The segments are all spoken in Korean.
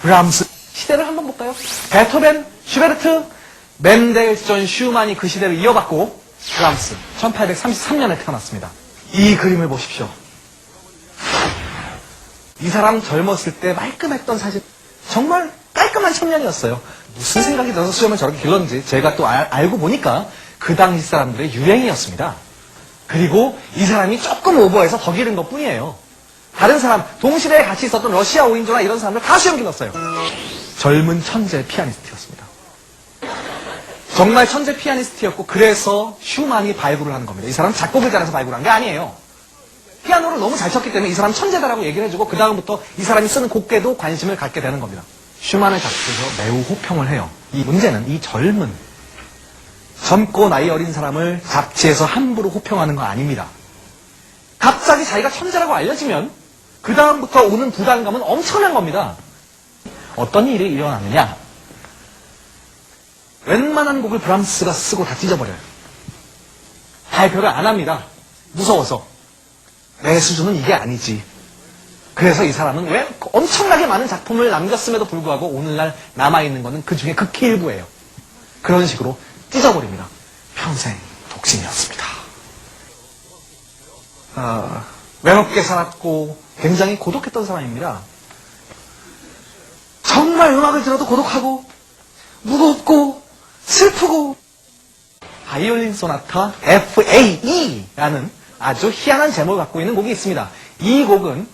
브람스 시대를 한번 볼까요? 베토벤, 슈베르트, 멘델스존, 슈만이 그 시대를 이어받고 브람스 1833년에 태어났습니다. 이 그림을 보십시오. 이 사람 젊었을 때 말끔했던 사실 정말 깔끔한 청년이었어요. 무슨 생각이 들어서 수염을 저렇게 길렀는지 제가 또 알고 보니까 그 당시 사람들의 유행이었습니다. 그리고 이 사람이 조금 오버해서 더 기른 것 뿐이에요. 다른 사람, 동시대에 같이 있었던 러시아 5인조나 이런 사람들 다 수염 길렀어요. 젊은 천재 피아니스트였습니다. 정말 천재 피아니스트였고 그래서 슈만이 발굴을 하는 겁니다. 이 사람은 작곡을 잘해서 발굴한 게 아니에요. 피아노를 너무 잘 쳤기 때문에 이 사람 천재다라고 얘기를 해주고 그 다음부터 이 사람이 쓰는 곡에도 관심을 갖게 되는 겁니다. 슈만의 작곡에서 매우 호평을 해요. 이 문제는 이 젊고 나이 어린 사람을 잡지에서 함부로 호평하는 거 아닙니다. 갑자기 자기가 천재라고 알려지면 그 다음부터 오는 부담감은 엄청난 겁니다. 어떤 일이 일어나느냐? 웬만한 곡을 브람스가 쓰고 다 찢어버려요. 발표를 안 합니다. 무서워서. 내 수준은 이게 아니지. 그래서 이 사람은 왜 엄청나게 많은 작품을 남겼음에도 불구하고 오늘날 남아있는 것은 그 중에 극히 일부예요. 그런 식으로 찢어버립니다. 평생 독신이었습니다. 외롭게 살았고 굉장히 고독했던 사람입니다. 정말 음악을 들어도 고독하고 무겁고 슬프고 바이올린 소나타 FAE라는 아주 희한한 제목을 갖고 있는 곡이 있습니다. 이 곡은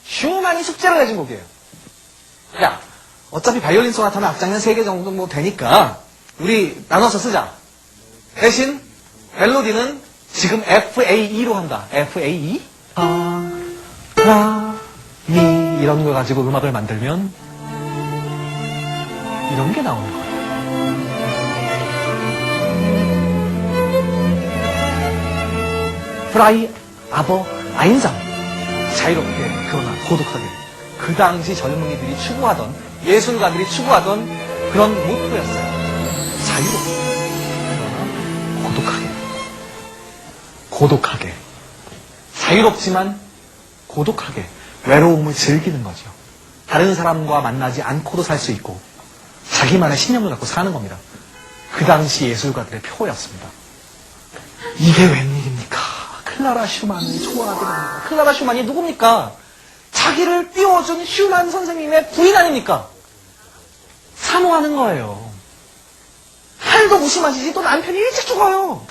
슈만이 숙제를 내준 곡이에요. 야, 어차피 바이올린 소나타는 악장면 3개 정도 뭐 되니까 우리 나눠서 쓰자. 대신 멜로디는 지금 FAE로 한다. FAE? 미 이런 걸 가지고 음악을 만들면 이런 게 나오는 거예요. 프라이 아버 아인상 자유롭게 그러나 고독하게 그 당시 젊은이들이 추구하던 예술가들이 추구하던 그런 모토였어요. 자유롭게 그러나 고독하게 자유롭지만 고독하게 외로움을 즐기는 거죠. 다른 사람과 만나지 않고도 살 수 있고 자기만의 신념을 갖고 사는 겁니다. 그 당시 예술가들의 표였습니다. 이게 웬일입니까? 클라라 슈만을 좋아하게 됩니다. 클라라 슈만이 누굽니까? 자기를 띄워준 슈만 선생님의 부인 아닙니까? 사모하는 거예요. 하늘도 무심하시지 또 남편이 일찍 죽어요.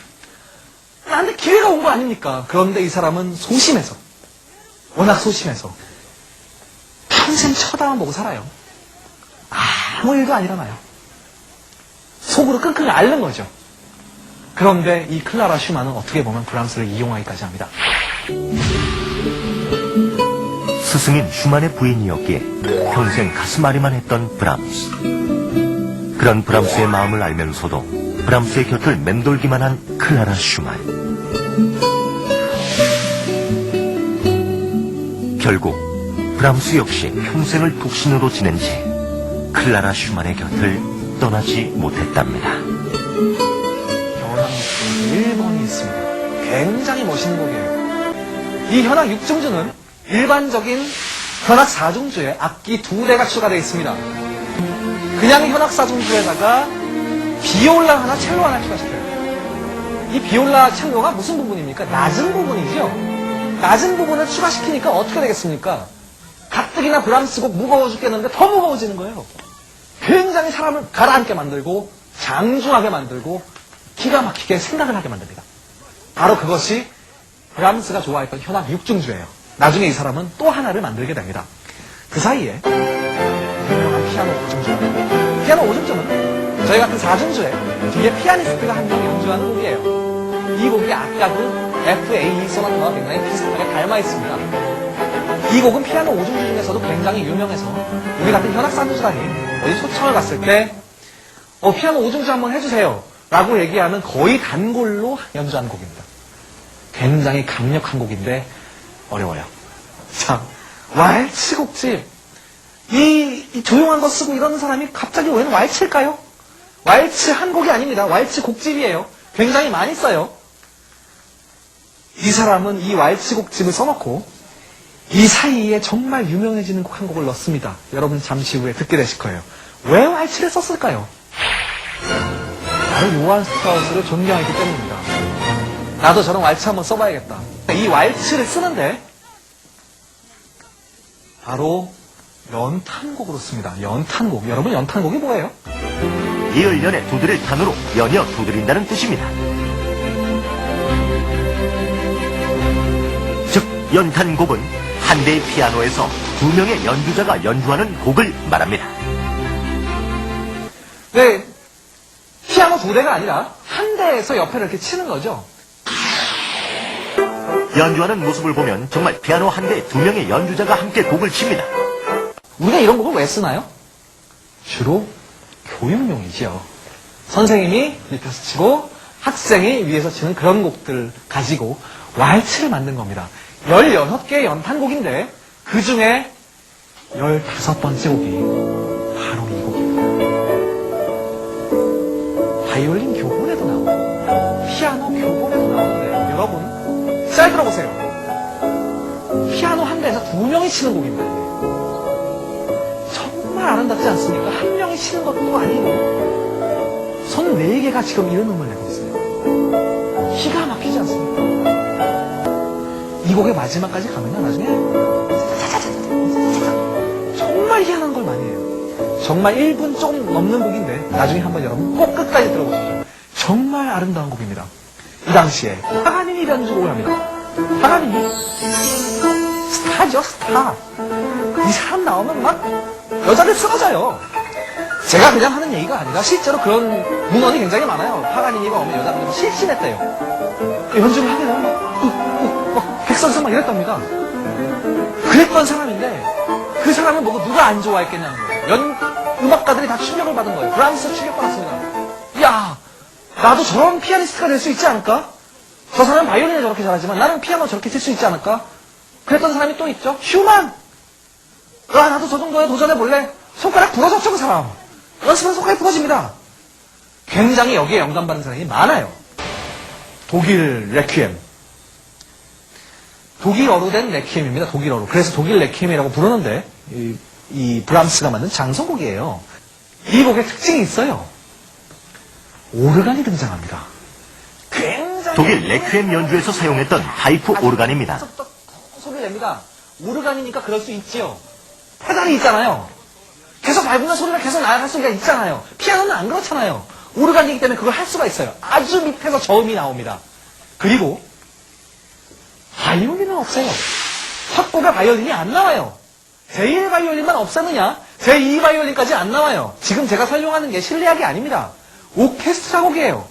나한테 기회가 온 거 아닙니까? 그런데 이 사람은 소심해서 워낙 소심해서 평생 쳐다만 보고 살아요. 아무 일도 안 일어나요. 속으로 끙끙 앓는 거죠. 그런데 이 클라라 슈만은 어떻게 보면 브람스를 이용하기까지 합니다. 스승인 슈만의 부인이었기에 평생 가슴앓이만 했던 브람스. 그런 브람스의 마음을 알면서도 브람스의 곁을 맴돌기만 한 클라라 슈만. 결국 브람스 역시 평생을 독신으로 지낸 채 클라라 슈만의 곁을 떠나지 못했답니다. 현악 1번이 있습니다. 굉장히 멋있는 곡이에요. 이 현악 6중주는 일반적인 현악 4중주에 악기 2대가 추가되어 있습니다. 그냥 현악 4중주에다가 비올라 하나, 첼로 하나 추가시켜요. 이 비올라, 첼로가 무슨 부분입니까? 낮은 부분이죠. 낮은 부분을 추가시키니까 어떻게 되겠습니까? 가뜩이나 브람스곡 무거워 죽겠는데 더 무거워지는 거예요. 굉장히 사람을 가라앉게 만들고 장중하게 만들고 기가 막히게 생각을 하게 만듭니다. 바로 그것이 브람스가 좋아했던 현악 6중주예요. 나중에 이 사람은 또 하나를 만들게 됩니다. 그 사이에 유명한 피아노 5중주. 피아노 5중주는 저희 같은 4중주에 뒤에 피아니스트가 한 명 연주하는 곡이에요. 이 곡이 아까 그 FAE 소나타와 굉장히 비슷하게 닮아 있습니다. 이 곡은 피아노 5중주 중에서도 굉장히 유명해서 우리 같은 현악 3중주단이 어디 초청을 갔을 때 피아노 5중주 한번 해주세요 라고 얘기하면 거의 단골로 연주하는 곡입니다. 굉장히 강력한 곡인데 어려워요. 자, 왈츠 곡집. 이 조용한 거 쓰고 이러는 사람이 갑자기 웬 왈츠일까요? 왈츠 한 곡이 아닙니다. 왈츠 곡집이에요. 굉장히 많이 써요. 이 사람은 이 왈츠 곡집을 써놓고 이 사이에 정말 유명해지는 곡 한 곡을 넣습니다. 여러분 잠시 후에 듣게 되실 거예요. 왜 왈츠를 썼을까요? 바로 요한 스트라우스를 존경했기 때문입니다. 나도 저런 왈츠 한번 써봐야겠다. 이 왈츠를 쓰는데 바로 연탄곡으로 씁니다. 연탄곡. 여러분 연탄곡이 뭐예요? 이을연의 두드릴 탄으로 연이어 두드린다는 뜻입니다. 즉 연탄곡은 한 대의 피아노에서 두 명의 연주자가 연주하는 곡을 말합니다. 네, 피아노 두 대가 아니라 한 대에서 옆에 이렇게 치는 거죠. 연주하는 모습을 보면 정말 피아노 한 대에 두 명의 연주자가 함께 곡을 칩니다. 우리가 이런 곡을 왜 쓰나요? 주로 교육용이죠. 선생님이 밑에서 치고 학생이 위에서 치는 그런 곡들 가지고 왈츠를 만든 겁니다. 16개의 연탄곡인데 그 중에 15번째 곡이 바로 이 곡입니다. 바이올린 교본에도 나오고 피아노 교본에도 나오는데 여러분 잘 들어보세요. 피아노 한 대에서 두 명이 치는 곡입니다. 정말 아름답지 않습니까? 한 명이 치는 것도 아니고 손 4개가 지금 이런 음을 내고 있어요. 기가 막히지 않습니까? 이 곡의 마지막까지 가면요 나중에 정말 희한한 걸 많이 해요. 정말 1분 조금 넘는 곡인데 나중에 한번 여러분 꼭 끝까지 들어보시죠. 정말 아름다운 곡입니다. 이 당시에 파가니니 연주곡을 합니다. 파가니니 스타죠, 스타. 이 사람 나오면 막 여자들 쓰러져요. 제가 그냥 하는 얘기가 아니라 실제로 그런 문헌이 굉장히 많아요. 파가니니가 오면 여자분들이 실신했대요. 연주를 하게 되면 막 백선생 막 이랬답니다. 그랬던 사람인데 그 사람을 보고 누가 안 좋아했겠냐는 거예요. 음악가들이 다 충격을 받은 거예요. 브람스 충격받았습니다. 야, 나도 저런 피아니스트가 될 수 있지 않을까? 저 사람은 바이올린에 저렇게 잘하지만 나는 피아노 저렇게 칠 수 있지 않을까? 그랬던 사람이 또 있죠. 슈만! 아, 나도 저 정도에 도전해볼래? 손가락 부러졌죠, 그 사람. 연습하면 손가락이 부러집니다. 굉장히 여기에 영감받는 사람이 많아요. 독일 레퀴엠. 독일어로 된 레퀴엠입니다. 독일어로. 그래서 독일 레퀴엠이라고 부르는데 이 브람스가 만든 장성곡이에요. 이 곡의 특징이 있어요. 오르간이 등장합니다. 굉장히 독일 레퀴엠 연주에서 사용했던 파이프 오르간입니다. 소리를 냅니다. 오르간이니까 그럴 수 있지요. 페달이 있잖아요. 계속 밟으면 소리가 계속 나갈 수가 있잖아요. 피아노는 안 그렇잖아요. 오르간이기 때문에 그걸 할 수가 있어요. 아주 밑에서 저음이 나옵니다. 그리고 바이올린은 없어요. 첫 곡에 바이올린이 안 나와요. 제1 바이올린만 없었느냐? 제2 바이올린까지 안 나와요. 지금 제가 설명하는 게 실내악이 아닙니다. 오케스트라 곡이에요.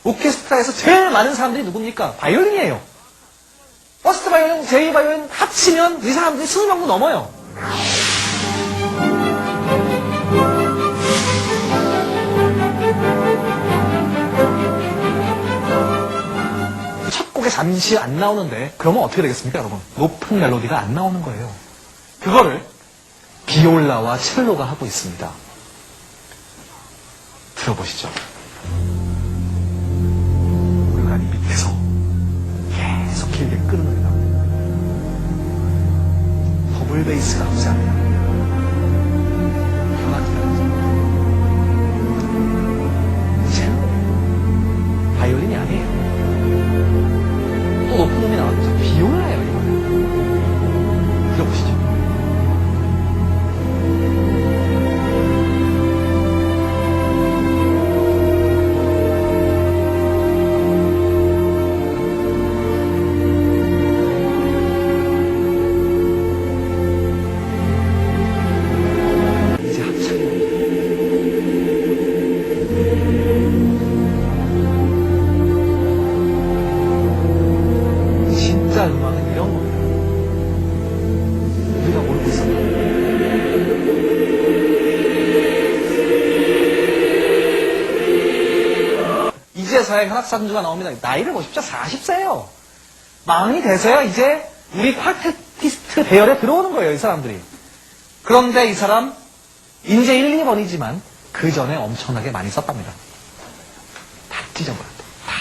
오케스트라에서 제일 많은 사람들이 누굽니까? 바이올린이에요. 퍼스트 바이올린, 제2 바이올린 합치면 이 사람들이 20명도 넘어요. 첫 곡에 잠시 안 나오는데 그러면 어떻게 되겠습니까, 여러분? 높은 멜로디가 안 나오는 거예요. 그거를 비올라와 첼로가 하고 있습니다. 들어보시죠. 오르간이 밑에서 계속 길게 끄는 거예요. 더블 베이스가 없습니다. 첼로. 바이올린이 아니에요. 또 높은 음이 나왔죠. 비올라예요, 이거는. 들어보시죠. 이제 합창입니다. 진짜 음악은 이런 겁니다. 우리가 모르고 있었나? 이제서야 현악산주가 나옵니다. 나이를 보십시오. 40세예요. 마흔이 돼서야 이제 우리 ኳ테티스트 대열에 들어오는 거예요, 이 사람들이. 그런데 이 사람 인제 1, 2번이지만 그 전에 엄청나게 많이 썼답니다. 다 찢어버렸다. 다.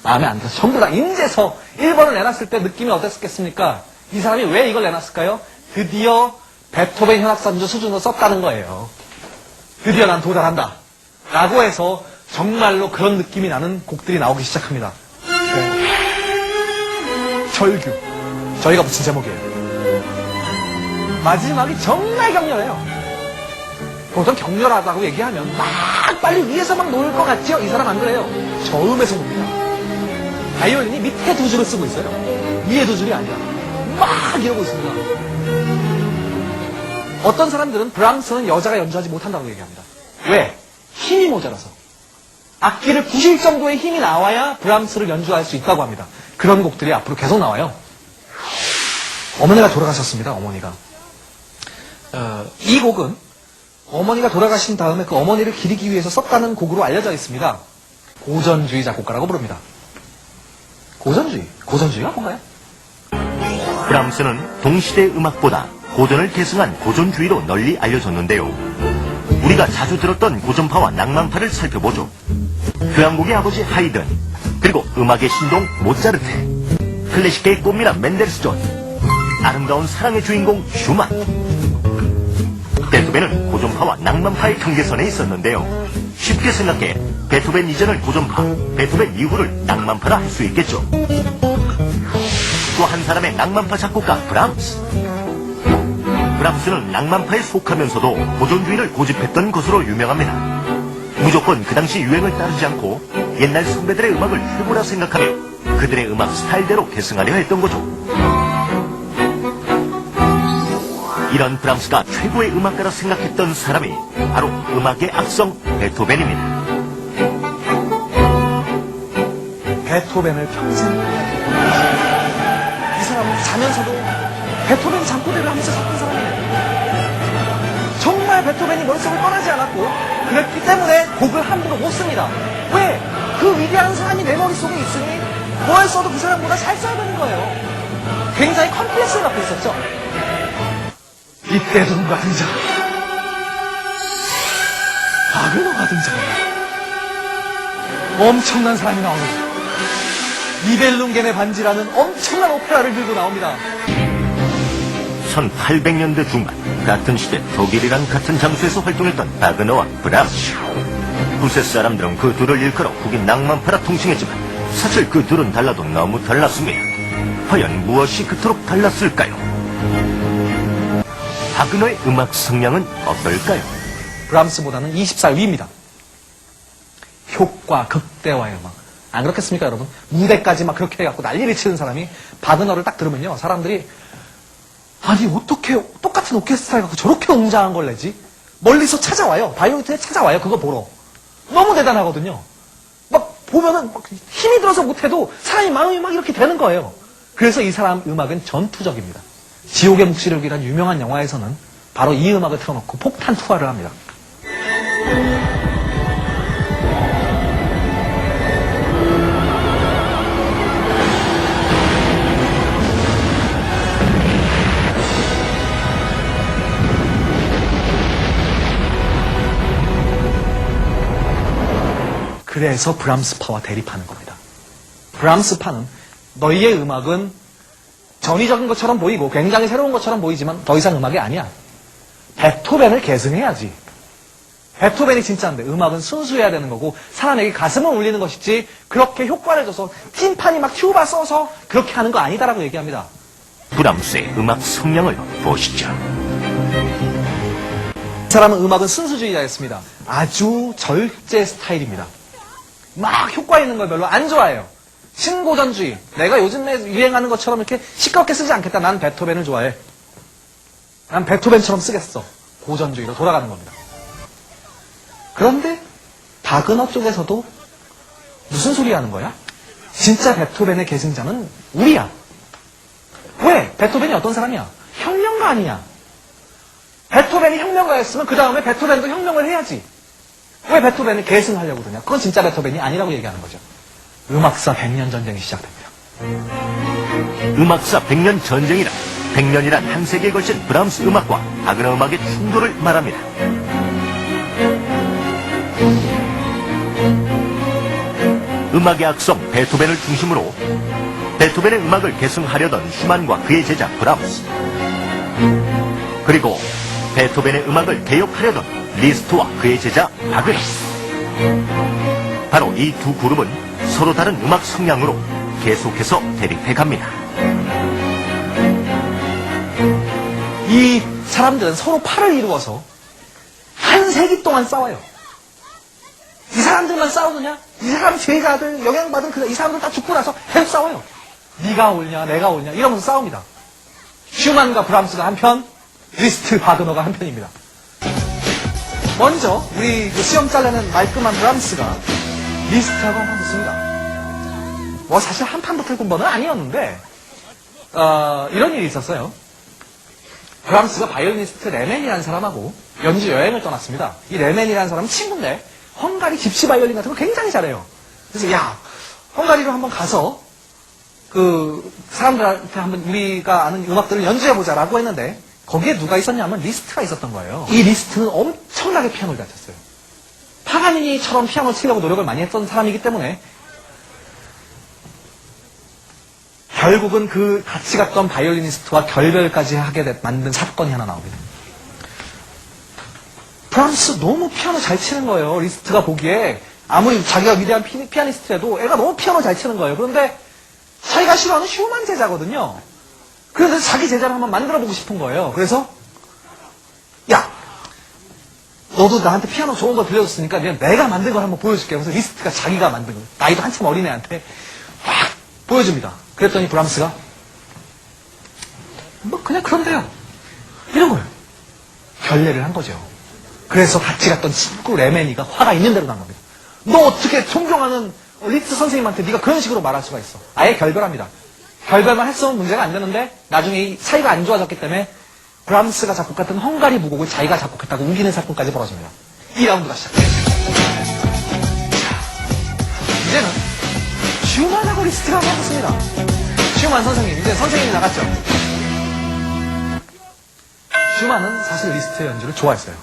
마음에 안 들어서 전부 다 인제서 1번을 내놨을 때 느낌이 어땠겠습니까? 이 사람이 왜 이걸 내놨을까요? 드디어 베토벤 현악산주 수준으로 썼다는 거예요. 드디어 난 도달한다. 라고 해서 정말로 그런 느낌이 나는 곡들이 나오기 시작합니다. 절규. 저희가 붙인 제목이에요. 마지막이 정말 격렬해요. 보통 격렬하다고 얘기하면 막 빨리 위에서 막 놓을 것 같죠? 이 사람 안 그래요. 저음에서 놉니다. 바이올린이 밑에 두 줄을 쓰고 있어요. 위에 두 줄이 아니라 막 이러고 있습니다. 어떤 사람들은 브람스는 여자가 연주하지 못한다고 얘기합니다. 왜? 힘이 모자라서. 악기를 부실 정도의 힘이 나와야 브람스를 연주할 수 있다고 합니다. 그런 곡들이 앞으로 계속 나와요. 어머니가 돌아가셨습니다. 어머니가. 이 곡은 어머니가 돌아가신 다음에 그 어머니를 기리기 위해서 썼다는 곡으로 알려져 있습니다. 고전주의 작곡가라고 부릅니다. 고전주의가 뭔가요? 브람스는 동시대 음악보다 고전을 계승한 고전주의로 널리 알려졌는데요. 우리가 자주 들었던 고전파와 낭만파를 살펴보죠. 교향곡의 아버지 하이든, 그리고 음악의 신동 모차르트, 클래식계의 꽃미남 멘델스존, 아름다운 사랑의 주인공 슈만. 베토벤은 고전파와 낭만파의 경계선에 있었는데요. 쉽게 생각해 베토벤 이전을 고전파, 베토벤 이후를 낭만파라 할 수 있겠죠. 또 한 사람의 낭만파 작곡가 브람스. 브람스는 낭만파에 속하면서도 고전주의를 고집했던 것으로 유명합니다. 무조건 그 당시 유행을 따르지 않고 옛날 선배들의 음악을 최고라 생각하며 그들의 음악 스타일대로 계승하려 했던 거죠. 이런 브람스가 최고의 음악가라 생각했던 사람이 바로 음악의 악성 베토벤입니다. 베토벤을 평생 이 사람은 자면서도 베토벤 잠꼬대를 하면서 샀던 사람이에요. 정말 베토벤이 머릿속을 떠나지 않았고 그랬기 때문에 곡을 함부로 못 씁니다. 왜? 그 위대한 사람이 내 머릿속에 있으니 뭘 써도 그 사람보다 잘 써야 되는 거예요. 굉장히 컴플렉스를 갖고 있었죠. 이때 누군가 등장. 바그너가 등장합니다. 엄청난 사람이 나옵니다. 니벨룽겐의 반지라는 엄청난 오페라를 들고 나옵니다. 1800년대 중반 같은 시대 독일이랑 같은 장소에서 활동했던 바그너와 브람스. 후세 사람들은 그 둘을 일컬어 국인 낭만파라 통칭했지만 사실 그 둘은 달라도 너무 달랐습니다. 과연 무엇이 그토록 달랐을까요? 바그너의 음악 성량은 어떨까요? 브람스보다는 20살 위입니다. 효과, 극대화의 음악. 안 그렇겠습니까, 여러분? 무대까지 막 그렇게 해갖고 난리를 치는 사람이 바그너를 딱 들으면요, 사람들이 아니 어떻게 똑같은 오케스트라를 갖고 저렇게 웅장한 걸 내지? 멀리서 찾아와요. 바이올린에 찾아와요. 그거 보러. 너무 대단하거든요. 막 보면은 막 힘이 들어서 못해도 사람이 마음이 막 이렇게 되는 거예요. 그래서 이 사람 음악은 전투적입니다. 지옥의 묵시록이라는 유명한 영화에서는 바로 이 음악을 틀어놓고 폭탄 투하를 합니다. 그래서 브람스파와 대립하는 겁니다. 브람스파는 너희의 음악은 전위적인 것처럼 보이고 굉장히 새로운 것처럼 보이지만 더 이상 음악이 아니야. 베토벤을 계승해야지. 베토벤이 진짜인데 음악은 순수해야 되는 거고 사람에게 가슴을 울리는 것이지 그렇게 효과를 줘서 팀판이 막 튜바 써서 그렇게 하는 거 아니다라고 얘기합니다. 브람스의 음악 성량을 보시죠. 이 사람은 음악은 순수주의자였습니다. 아주 절제 스타일입니다. 막 효과 있는 걸 별로 안 좋아해요. 신고전주의. 내가 요즘에 유행하는 것처럼 이렇게 시끄럽게 쓰지 않겠다. 난 베토벤을 좋아해. 난 베토벤처럼 쓰겠어. 고전주의로 돌아가는 겁니다. 그런데 바그너 쪽에서도 무슨 소리 하는 거야? 진짜 베토벤의 계승자는 우리야. 왜? 베토벤이 어떤 사람이야? 혁명가 아니냐? 베토벤이 혁명가였으면 그 다음에 베토벤도 혁명을 해야지. 왜 베토벤을 계승하려고 그러냐? 그건 진짜 베토벤이 아니라고 얘기하는 거죠. 음악사 100년 전쟁이 시작됩니다. 음악사 100년 전쟁이란 100년이란 한 세기에 걸친 브람스 음악과 바그너 음악의 충돌을 말합니다. 음악의 악성 베토벤을 중심으로 베토벤의 음악을 계승하려던 슈만과 그의 제자 브람스, 그리고 베토벤의 음악을 개혁하려던 리스트와 그의 제자 바그너. 바로 이 두 그룹은 서로 다른 음악 성향으로 계속해서 대립해 갑니다. 이 사람들은 서로 팔을 이루어서 한 세기 동안 싸워요. 이 사람들만 싸우느냐? 이 사람 제자들, 영향받은 이 사람들 다 죽고 나서 계속 싸워요. 네가 옳냐, 내가 옳냐 이러면서 싸웁니다. 슈만과 브람스가 한편, 리스트, 바그너가 한편입니다. 먼저 우리 수염 잘라는 말끔한 브람스가 리스트하고 한판 붙습니다. 뭐 사실 한판 붙을 군번은 아니었는데 이런 일이 있었어요. 브람스가 바이올리니스트 레멘이라는 사람하고 연주 여행을 떠났습니다. 이 레멘이라는 사람은 친구인데 헝가리 집시 바이올린 같은 거 굉장히 잘해요. 그래서 야, 헝가리로 한번 가서 그 사람들한테 한번 우리가 아는 음악들을 연주해보자라고 했는데 거기에 누가 있었냐면 리스트가 있었던 거예요. 이 리스트는 엄청나게 피아노를 잘 쳤어요. 파가니니처럼 피아노를 치려고 노력을 많이 했던 사람이기 때문에 결국은 그 같이 갔던 바이올리니스트와 결별까지 하게 만든 사건이 하나 나옵니다. 브람스 너무 피아노 잘 치는 거예요. 리스트가 보기에 아무리 자기가 위대한 피아니스트라도 애가 너무 피아노 잘 치는 거예요. 그런데 자기가 싫어하는 슈만 제자거든요. 그래서 자기 제자를 한번 만들어보고 싶은 거예요. 그래서 야, 너도 나한테 피아노 좋은 거 들려줬으니까 내가 만든 걸 한번 보여줄게. 그래서 리스트가 자기가 만든 거, 나이도 한참 어린 애한테 막 보여줍니다. 그랬더니 브람스가 뭐 그냥 그런데요 이런 거예요. 결례를 한 거죠. 그래서 같이 갔던 친구 레메니가 화가 있는 대로 난 겁니다. 너 어떻게 존경하는 리스트 선생님한테 네가 그런 식으로 말할 수가 있어. 아예 결별합니다. 결별만 했으면 문제가 안 되는데 나중에 이 사이가 안 좋아졌기 때문에 브람스가 작곡했던 헝가리 무곡을 자기가 작곡했다고 우기는 사건까지 벌어집니다. 2라운드가 시작돼요. 이제는 슈만하고 리스트가 나왔습니다. 슈만 선생님, 이제 선생님이 나갔죠. 슈만은 사실 리스트의 연주를 좋아했어요.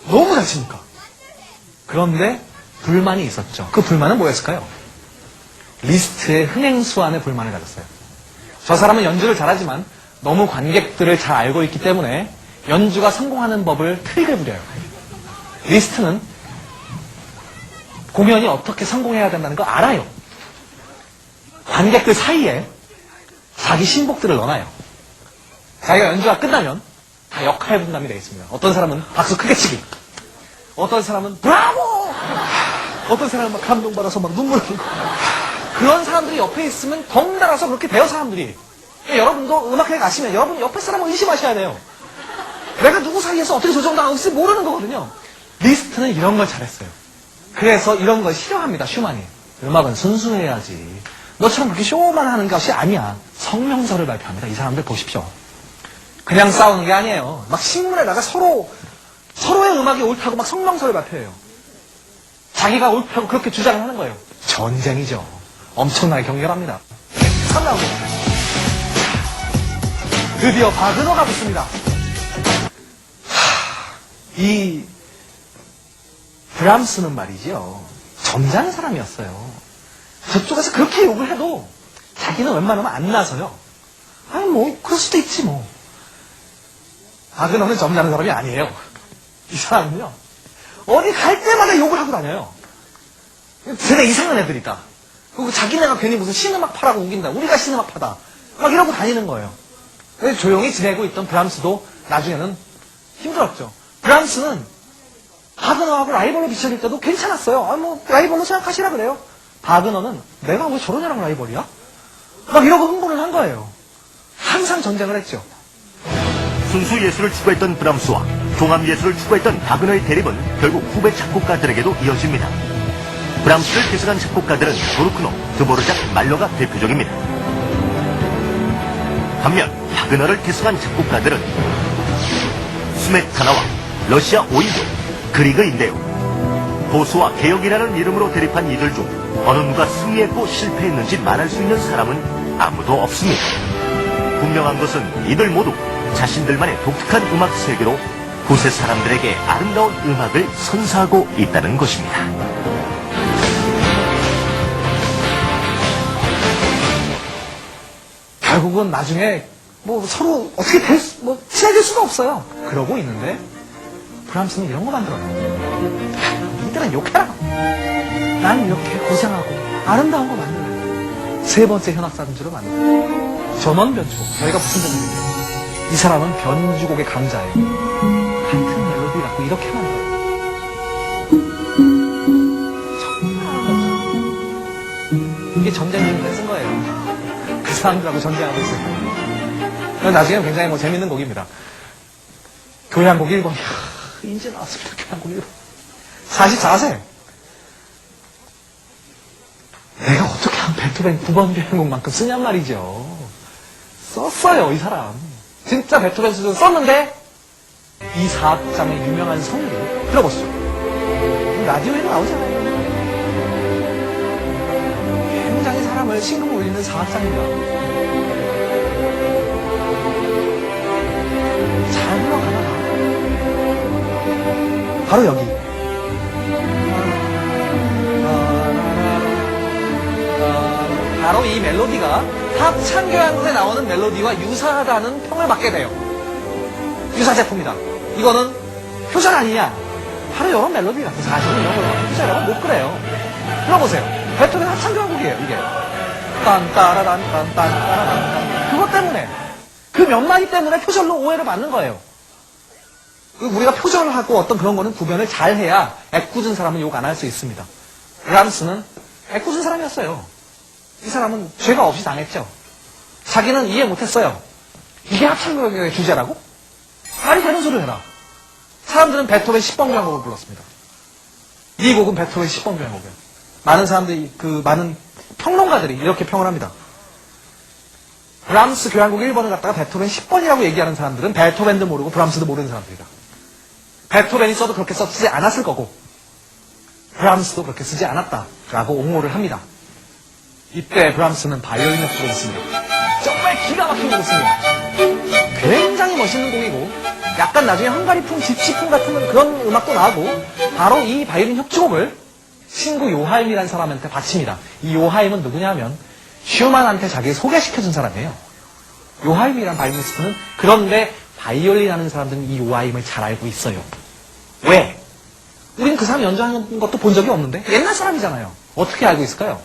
너무 잘 치니까. 그런데 불만이 있었죠. 그 불만은 뭐였을까요? 리스트의 흥행수완에 불만을 가졌어요. 저 사람은 연주를 잘하지만 너무 관객들을 잘 알고 있기 때문에 연주가 성공하는 법을 트릭을 부려요. 리스트는 공연이 어떻게 성공해야 된다는 걸 알아요. 관객들 사이에 자기 신복들을 넣어놔요. 자기가 연주가 끝나면 다 역할 분담이 되어 있습니다. 어떤 사람은 박수 크게 치기, 어떤 사람은 브라보, 어떤 사람은 막 감동받아서 막 눈물 흘리고, 그런 사람들이 옆에 있으면 덩달아서 그렇게 돼요, 사람들이. 여러분도 음악회 가시면 여러분 옆에 사람을 의심하셔야 돼요. 내가 누구 사이에서 어떻게 조정당하고 있을지 모르는 거거든요. 리스트는 이런 걸 잘했어요. 그래서 이런 걸 싫어합니다, 슈만이. 음악은 순수해야지. 너처럼 그렇게 쇼만 하는 것이 아니야. 성명서를 발표합니다. 이 사람들 보십시오. 그냥 싸우는 게 아니에요. 막 신문에다가 서로의 음악이 옳다고 막 성명서를 발표해요. 자기가 옳다고 그렇게 주장을 하는 거예요. 전쟁이죠. 엄청나게 격렬합니다. 3라운드. 드디어 바그너가 붙습니다. 이 브람스는 말이죠. 점잖은 사람이었어요. 저쪽에서 그렇게 욕을 해도 자기는 웬만하면 안 나서요. 아니 뭐 그럴 수도 있지 뭐. 바그너는 점잖은 사람이 아니에요. 이 사람은요. 어디 갈 때마다 욕을 하고 다녀요. 되게 이상한 애들이다. 그리고 자기네가 괜히 무슨 신음악파라고 우긴다. 우리가 신음악파다. 막 이러고 다니는 거예요. 그래서 조용히 지내고 있던 브람스도 나중에는 힘들었죠. 브람스는 바그너하고 라이벌로 비춰질 때도 괜찮았어요. 아, 뭐 라이벌로 생각하시라 그래요. 바그너는 내가 왜 저런 애랑 라이벌이야? 막 이러고 흥분을 한 거예요. 항상 전쟁을 했죠. 순수 예술을 추구했던 브람스와 종합 예술을 추구했던 바그너의 대립은 결국 후배 작곡가들에게도 이어집니다. 브람스를 계승한 작곡가들은 도르크노, 드보르작, 말러가 대표적입니다. 반면 바그너를 계승한 작곡가들은 스메타나와 러시아 오이도, 그리그인데요. 보수와 개혁이라는 이름으로 대립한 이들 중 어느 누가 승리했고 실패했는지 말할 수 있는 사람은 아무도 없습니다. 분명한 것은 이들 모두 자신들만의 독특한 음악 세계로 후세 사람들에게 아름다운 음악을 선사하고 있다는 것입니다. 결국은 나중에 뭐 서로 어떻게 친해질 수가 없어요. 그러고 있는데 브람스는 이런 거 만들어요. 니들은 욕해라. 난 이렇게 고생하고 아름다운 거 만들어요. 세 번째 현악사중주를 만들어요. 전원 변주곡. 저희가 무슨 곡이에요? 이 사람은 변주곡의 강자예요. 같은 멜로디 갖고 이렇게 만들어요. 정말 아름답죠. 이게 전쟁을 쓴 거예요. 그 사람들하고 전쟁하고 있어요. 나중에 굉장히 뭐 재밌는 곡입니다. 교향곡 1번. 이제 나왔습니다. 교향곡 1번. 44세. 내가 어떻게 한 베토벤 9번 교향곡만큼 쓰냔 말이죠. 썼어요, 이 사람. 진짜 베토벤 수준 썼는데 이 사악장의 유명한 성우를 들어보시죠. 라디오에도 나오잖아요. 굉장히 사람을 심금 울리는 사악장입니다. 잘 흘러가나 바로 여기. 바로 이 멜로디가 합창교향곡에 나오는 멜로디와 유사하다는 평을 받게 돼요. 유사 제품이다. 이거는 표절 아니냐? 바로 이런 멜로디 같은 사실은 이런 걸 표절이라고 못 그래요. 들어보세요. 베토벤 합창교향곡이에요, 이게. 딴따라란딴딴따라란 그것 때문에 그 몇 마디 때문에 표절로 오해를 받는 거예요. 우리가 표절하고 어떤 그런 거는 구별을 잘 해야 애꿎은 사람은 욕 안 할 수 있습니다. 브람스는 애꿎은 사람이었어요. 이 사람은 죄가 없이 당했죠. 자기는 이해 못했어요. 이게 합창교향곡의 주제라고? 말이 되는 소리를 해라. 사람들은 베토벤 10번 교향곡을 불렀습니다. 이 곡은 베토벤 10번 교향곡이에요. 많은 사람들이, 많은 평론가들이 이렇게 평을 합니다. 브람스 교향곡 1번을 갖다가 베토벤 10번이라고 얘기하는 사람들은 베토벤도 모르고 브람스도 모르는 사람들이다. 베토벤이 써도 그렇게 쓰지 않았을 거고 브람스도 그렇게 쓰지 않았다라고 옹호를 합니다. 이때 브람스는 바이올린 협주를 했습니다. 정말 기가 막힌 곡을 씁니다. 굉장히 멋있는 곡이고 약간 나중에 헝가리풍, 집시풍 같은 그런 음악도 나오고 바로 이 바이올린 협주곡을 친구 요하임이라는 사람한테 바칩니다. 이 요하임은 누구냐면 슈만한테 자기를 소개시켜준 사람이에요. 요하임이라는 바이올리니스트는. 그런데 바이올린 하는 사람들은 이 요하임을 잘 알고 있어요. 왜? 우린 그 사람 연주하는 것도 본 적이 없는데 옛날 사람이잖아요. 어떻게 알고 있을까요?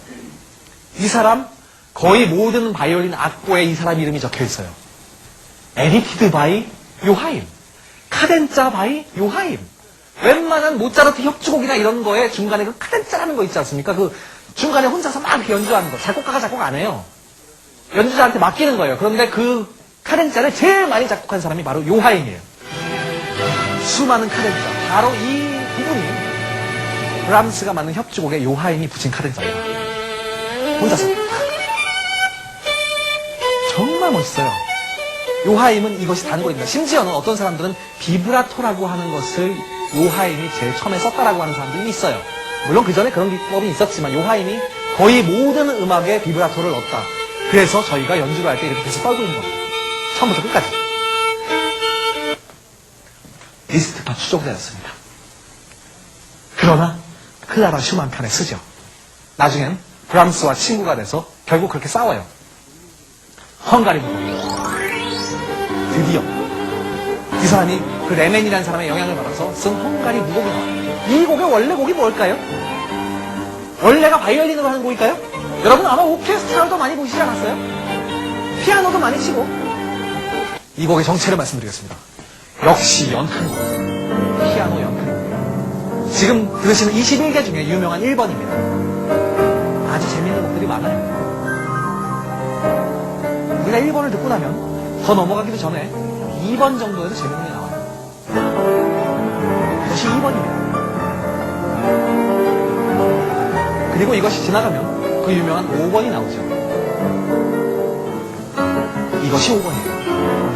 이 사람 거의 모든 바이올린 악보에 이 사람 이름이 적혀 있어요. 에디티드 바이 요하임, 카덴짜 바이 요하임. 웬만한 모차르트 협주곡이나 이런 거에 중간에 그 카덴짜라는 거 있지 않습니까? 그 중간에 혼자서 막 이렇게 연주하는 거. 작곡가가 작곡 안 해요. 연주자한테 맡기는 거예요. 그런데 그 카덴짜를 제일 많이 작곡한 사람이 바로 요하임이에요. 수많은 카덴짜. 바로 이 부분이 브람스가 만든 협주곡에 요하임이 붙인 카덴짜입니다. 혼자서. 정말 멋있어요. 요하임은 이것이 단골입니다. 심지어는 어떤 사람들은 비브라토라고 하는 것을 요하임이 제일 처음에 썼다라고 하는 사람들이 있어요. 물론 그 전에 그런 기법이 있었지만 요하임이 거의 모든 음악에 비브라토를 넣었다. 그래서 저희가 연주를 할 때 이렇게 계속 떨고 있는 겁니다. 처음부터 끝까지. 리스트가 추종되었습니다. 그러나 클라라 슈만 편에 쓰죠. 나중엔 브람스와 친구가 돼서 결국 그렇게 싸워요. 헝가리 무곡. 드디어 이 사람이 그 레멘이라는 사람의 영향을 받아서 쓴 헝가리 무곡이 나와요. 이 곡의 원래 곡이 뭘까요? 원래가 바이올린으로 하는 곡일까요? 여러분 아마 오케스트라도 많이 보시지 않았어요? 피아노도 많이 치고. 이 곡의 정체를 말씀드리겠습니다. 역시 연탄곡. 피아노 연탄곡. 지금 들으시는 21개 중에 유명한 1번입니다. 아주 재미있는 곡들이 많아요. 우리가 1번을 듣고 나면 더 넘어가기도 전에 2번 정도에도 재미있는 게 나와요. 이것이 2번입니다. 그리고 이것이 지나가면 그 유명한 5번이 나오죠. 이것이 5번이에요.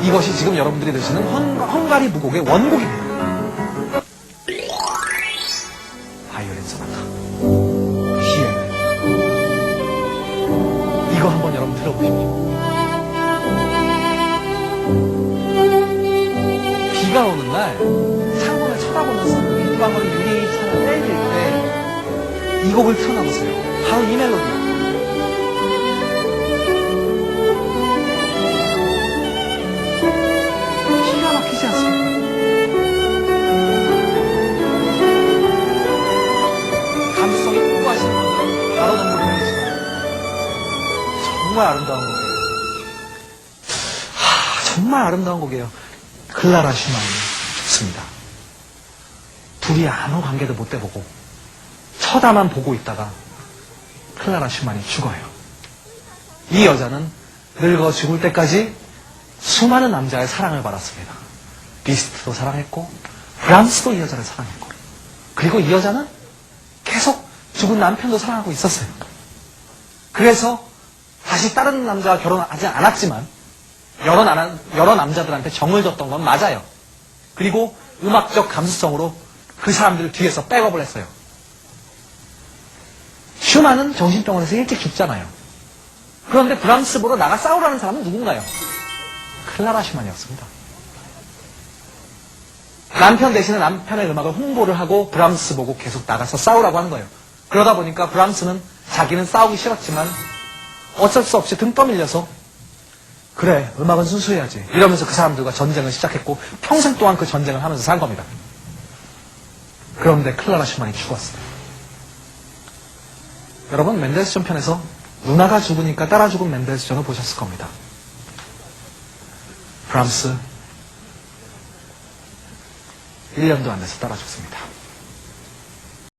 이것이 지금 여러분들이 들으시는 헝가리 무곡의 원곡입니다. 바이올린 소나타. 피에노. 이거 한번 여러분 들어보십시오. 비가 오는 날 창문을 쳐다보면서 빗방울 유리창을 때릴 때 이 곡을 틀어놔보세요. 바로 이 멜로디. 정말 아름다운 곡이에요. 클라라 슈만이 죽습니다. 둘이 아무 관계도 못 대보고 쳐다만 보고 있다가 클라라 슈만이 죽어요. 이 여자는 늙어 죽을 때까지 수많은 남자의 사랑을 받았습니다. 비스트도 사랑했고 브람스도 이 여자를 사랑했고, 그리고 이 여자는 계속 죽은 남편도 사랑하고 있었어요. 그래서 다시 다른 남자와 결혼하지 않았지만 여러 남자들한테 정을 줬던 건 맞아요. 그리고 음악적 감수성으로 그 사람들을 뒤에서 백업을 했어요. 슈만은 정신병원에서 일찍 죽잖아요. 그런데 브람스보러 나가 싸우라는 사람은 누군가요? 클라라 슈만이었습니다. 남편 대신에 남편의 음악을 홍보를 하고 브람스 보고 계속 나가서 싸우라고 하는 거예요. 그러다 보니까 브람스는 자기는 싸우기 싫었지만 어쩔 수 없이 등 떠밀려서 그래, 음악은 순수해야지 이러면서 그 사람들과 전쟁을 시작했고 평생 동안 그 전쟁을 하면서 산 겁니다. 그런데 클라라 슈만이 죽었어요. 여러분, 멘델스존 편에서 누나가 죽으니까 따라 죽은 멘델스존을 보셨을 겁니다. 브람스 1년도 안 돼서 따라 죽습니다.